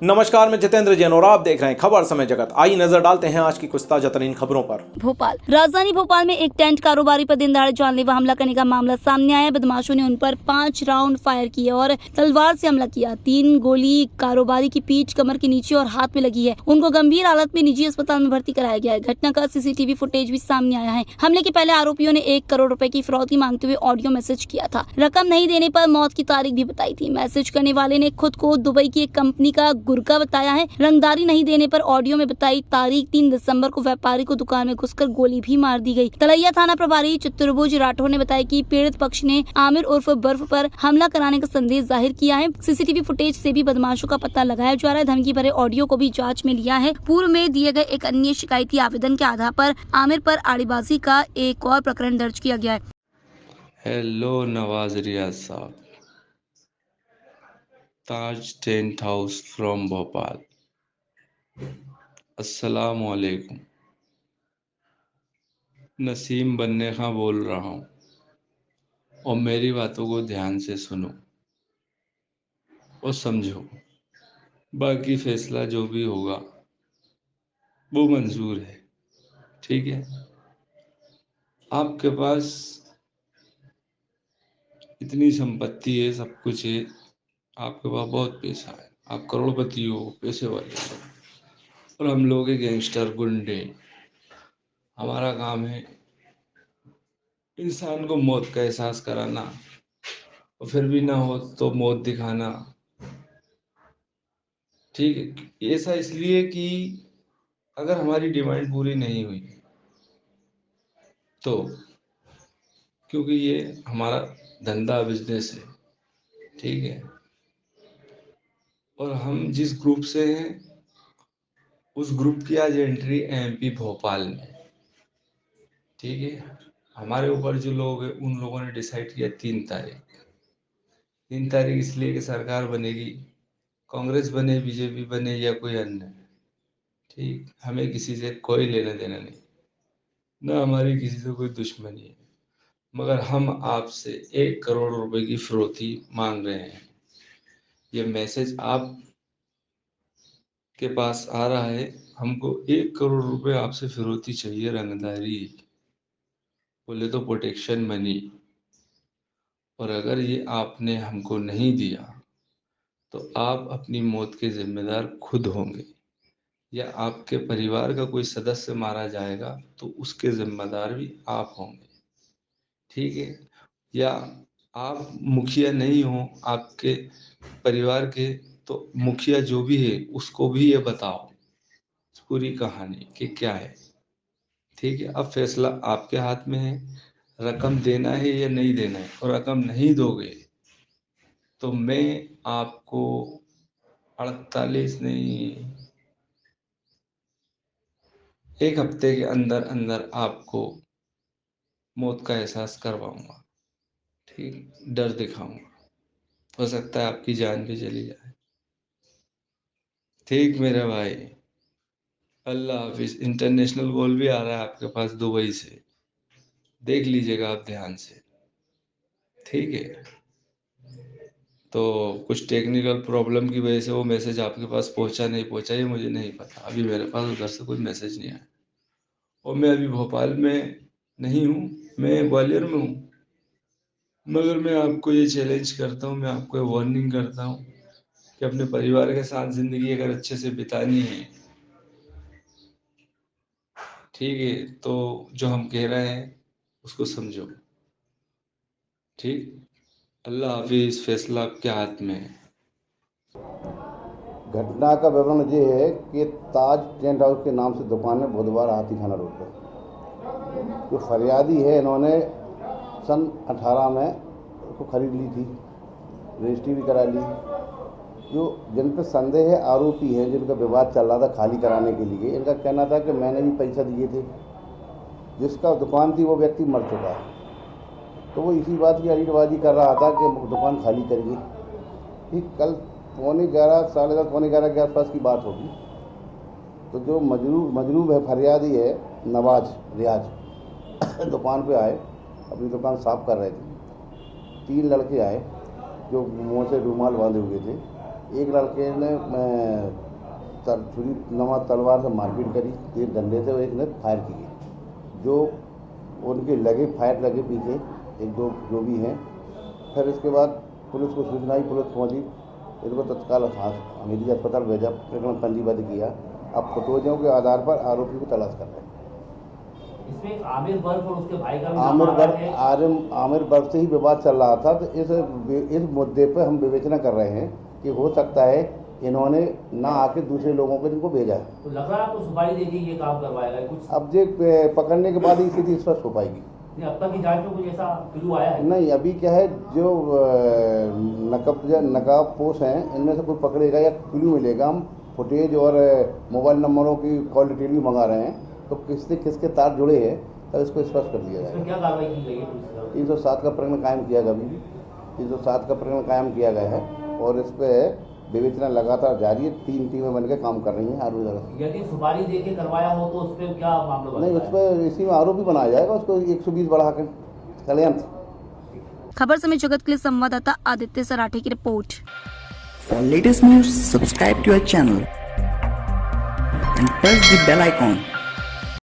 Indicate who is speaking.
Speaker 1: नमस्कार, मैं जितेंद्र जैन और आप देख रहे हैं खबर समय जगत। आइए नजर डालते हैं आज की कुछ ताजा तरीन खबरों पर।
Speaker 2: भोपाल राजधानी भोपाल में एक टेंट कारोबारी पर दिन दहाड़े जानलेवा हमला करने का मामला सामने आया। बदमाशों ने उन पर 5 राउंड फायर किए और तलवार से हमला किया। 3 गोली कारोबारी की पीठ, कमर के नीचे और हाथ में लगी है। उनको गंभीर हालत में निजी अस्पताल में भर्ती कराया गया है। घटना का सीसीटीवी फुटेज भी सामने आया है। हमले के पहले आरोपियों ने 1 करोड़ रुपए की फिरौती मांगते हुए ऑडियो मैसेज किया था। रकम नहीं देने पर मौत की तारीख भी बताई थी। मैसेज करने वाले ने खुद को दुबई की एक कंपनी का गुर्गा बताया है। रंगदारी नहीं देने पर ऑडियो में बताई तारीख 3 दिसंबर को व्यापारी को दुकान में घुसकर गोली भी मार दी गई। तलैया थाना प्रभारी चतुर्भुज राठौर ने बताया कि पीड़ित पक्ष ने आमिर उर्फ बर्फ पर हमला कराने का संदेश जाहिर किया है। सीसीटीवी फुटेज से भी बदमाशों का पता लगाया जा रहा है। धमकी भरे ऑडियो को भी जांच में लिया है। पूर्व में दिए गए एक अन्य शिकायती आवेदन के आधार पर आमिर पर आड़ीबाजी का एक और प्रकरण दर्ज किया गया है।
Speaker 3: हेलो नवाज रियाज साहब, ताज टेंट हाउस फ्रॉम भोपाल। अस्सलाम वालेकुम। नसीम बनने का बोल रहा हूँ और मेरी बातों को ध्यान से सुनो और समझो। बाकी फैसला जो भी होगा वो मंजूर है, ठीक है। आपके पास इतनी संपत्ति है, सब कुछ है, आपके पास बहुत पैसा है, आप करोड़पति हो, पैसे वाले हो, और हम लोग हैं गैंगस्टर, गुंडे। हमारा काम है इंसान को मौत का एहसास कराना और फिर भी ना हो तो मौत दिखाना, ठीक है। ऐसा इसलिए कि अगर हमारी डिमांड पूरी नहीं हुई तो, क्योंकि ये हमारा धंधा बिजनेस है, ठीक है। और हम जिस ग्रुप से हैं उस ग्रुप की आज एंट्री एमपी भोपाल में, ठीक है। हमारे ऊपर जो लोग हैं उन लोगों ने डिसाइड किया 3 तारीख। 3 तारीख इसलिए कि सरकार बनेगी, कांग्रेस बने, बीजेपी बने या कोई अन्य, ठीक। हमें किसी से कोई लेना देना नहीं, ना हमारी किसी से कोई दुश्मनी है, मगर हम आपसे 1 करोड़ रुपए की फिरौती मांग रहे हैं। ये मैसेज आप के पास आ रहा है, हमको 1 करोड़ रुपए आपसे फिरौती चाहिए, रंगदारी, बोले तो प्रोटेक्शन मनी। और अगर ये आपने हमको नहीं दिया तो आप अपनी मौत के जिम्मेदार खुद होंगे, या आपके परिवार का कोई सदस्य मारा जाएगा तो उसके जिम्मेदार भी आप होंगे, ठीक है। या आप मुखिया नहीं हो आपके परिवार के, तो मुखिया जो भी है उसको भी ये बताओ पूरी कहानी कि क्या है, ठीक है। अब फैसला आपके हाथ में है, रकम देना है या नहीं देना है। और रकम नहीं दोगे तो मैं आपको 48 नहीं, 1 हफ्ते के अंदर अंदर आपको मौत का एहसास करवाऊंगा, ठीक, डर दिखाऊंगा। हो सकता है आपकी जान भी चली जाए, ठीक मेरे भाई। अल्लाह हाफिज। इंटरनेशनल कॉल भी आ रहा है आपके पास दुबई से, देख लीजिएगा आप ध्यान से, ठीक है। तो कुछ टेक्निकल प्रॉब्लम की वजह से वो मैसेज आपके पास पहुंचा नहीं पहुंचा, ये मुझे नहीं पता। अभी मेरे पास उधर से कोई मैसेज नहीं आया और मैं अभी भोपाल में नहीं हूँ, मैं ग्वालियर में हूँ। मगर मैं आपको ये चैलेंज करता हूँ, मैं आपको वार्निंग करता हूँ कि अपने परिवार के साथ ज़िंदगी अगर अच्छे से बितानी है, ठीक है, तो जो हम कह रहे हैं उसको समझो, ठीक। अल्लाह हाफिज़। फैसला आपके हाथ में है।
Speaker 4: घटना का विवरण ये है कि ताज टेंट हाउस के नाम से दुकान है बुधवार हाथीखाना रोड पर। जो फरियादी है इन्होंने सन 18 में उसको खरीद ली थी, रजिस्ट्री भी करा ली। जो जिन पर संदेह है, आरोपी हैं, जिनका विवाद चल रहा था खाली कराने के लिए, इनका कहना था कि मैंने भी पैसा दिए थे। जिसका दुकान थी वो व्यक्ति मर चुका है, तो वो इसी बात की अड़ीबाजी कर रहा था कि दुकान खाली करिए। ठीक कल 11:15, 10:30, 11:15 के आसपास की बात होगी। तो जो मजरूब है, फरियादी है नवाज रियाज, दुकान पे आए, अपनी दुकान साफ कर रहे थे। 3 लड़के आए जो मुंह से रूमाल बांधे हुए थे एक लड़के ने छुरी नमा तलवार से मारपीट करी, एक डंडे से, और एक ने फायर की, जो उनके लगे फायर लगे पीछे एक दो जो भी हैं। फिर इसके बाद पुलिस को सूचना आई, पुलिस पहुंची, इनको तत्काल हमीदिया अस्पताल भेजा, प्रकरण पंजीबद्ध किया। अब फुटेजों के आधार पर आरोपी को तलाश कर रहे हैं।
Speaker 5: इसमें आमिर बर्फ और उसके भाई का भी
Speaker 4: आमिर बर्फ से ही विवाद चल रहा था। तो इस मुद्दे पर हम विवेचना कर रहे हैं कि हो सकता है इन्होंने ना आके दूसरे लोगों को जिनको भेजा है।
Speaker 5: तो लग रहा है आपको सुपारी देके ये काम करवाएगा कुछ?
Speaker 4: अब जो पकड़ने के बाद ही स्थिति स्पष्ट हो पाएगी।
Speaker 5: अब तक की जांच में कुछ ऐसा क्लू आया है? नहीं,
Speaker 4: अभी क्या है, जो नकाबपोश हैं इनमें से कोई पकड़ेगा या क्लू मिलेगा। हम फुटेज और मोबाइल नंबरों की कॉल डिटेल भी मंगा रहे हैं, तो किससे किसके तार जुड़े हैं तब इसको स्पष्ट कर दिया जाएगा।
Speaker 5: क्या कार्रवाई की गई है?
Speaker 4: 307 का प्रकरण कायम किया गया, अभी 307 का प्रकरण कायम किया गया है और इस पर विवेचना लगातार जारी है। 3 टीमें बनकर काम कर रही हैं आरोपी।
Speaker 5: यदि सुपारी देके करवाया हो तो उस पर क्या मामला?
Speaker 4: नहीं, उस पर इसी में आरोपी बनाया जाएगा, उसको 120 बढ़ा कर षड्यंत्र।
Speaker 2: खबर समय जगत के लिए संवाददाता आदित्य सराठे की report.
Speaker 6: For latest news, subscribe to our channel and press the bell icon.